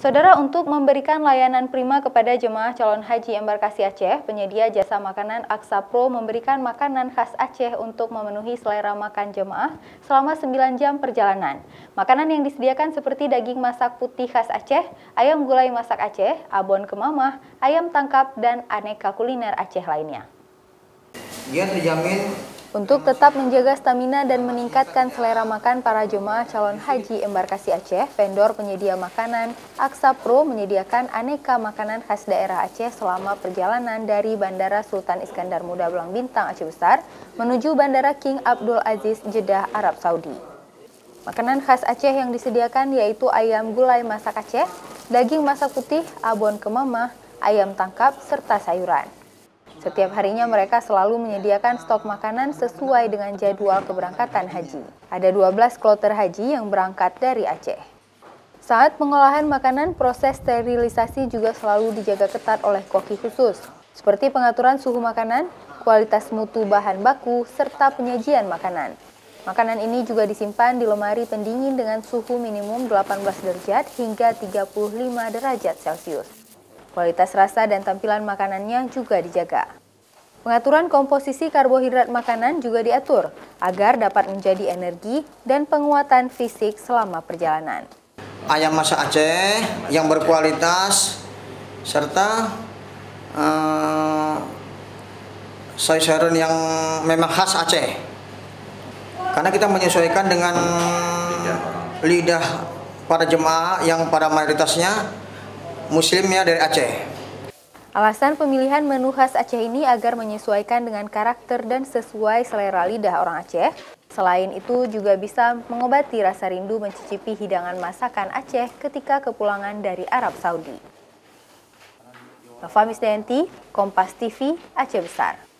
Saudara, untuk memberikan layanan prima kepada jemaah calon haji embarkasi Aceh, penyedia jasa makanan Aksa Pro memberikan makanan khas Aceh untuk memenuhi selera makan jemaah selama 9 jam perjalanan. Makanan yang disediakan seperti daging masak putih khas Aceh, ayam gulai masak Aceh, abon kemamah, ayam tangkap, dan aneka kuliner Aceh lainnya. Dia terjamin untuk tetap menjaga stamina dan meningkatkan selera makan para jemaah calon haji embarkasi Aceh, vendor penyedia makanan Aksa Pro menyediakan aneka makanan khas daerah Aceh selama perjalanan dari Bandara Sultan Iskandar Muda Belang Bintang Aceh Besar menuju Bandara King Abdul Aziz Jeddah, Arab Saudi. Makanan khas Aceh yang disediakan yaitu ayam gulai masak Aceh, daging masak putih, abon kemamah, ayam tangkap, serta sayuran. Setiap harinya mereka selalu menyediakan stok makanan sesuai dengan jadwal keberangkatan haji. Ada 12 kloter haji yang berangkat dari Aceh. Saat pengolahan makanan, proses sterilisasi juga selalu dijaga ketat oleh koki khusus, seperti pengaturan suhu makanan, kualitas mutu bahan baku, serta penyajian makanan. Makanan ini juga disimpan di lemari pendingin dengan suhu minimum 18 derajat hingga 35 derajat Celcius. Kualitas rasa dan tampilan makanannya juga dijaga. Pengaturan komposisi karbohidrat makanan juga diatur agar dapat menjadi energi dan penguatan fisik selama perjalanan. ayam masak Aceh yang berkualitas serta sayur-sayuran yang memang khas Aceh. Karena kita menyesuaikan dengan lidah para jemaah yang pada mayoritasnya Muslimnya dari Aceh. Alasan pemilihan menu khas Aceh ini agar menyesuaikan dengan karakter dan sesuai selera lidah orang Aceh. Selain itu juga bisa mengobati rasa rindu mencicipi hidangan masakan Aceh ketika kepulangan dari Arab Saudi. Nova Misdayanti, Kompas TV, Aceh Besar.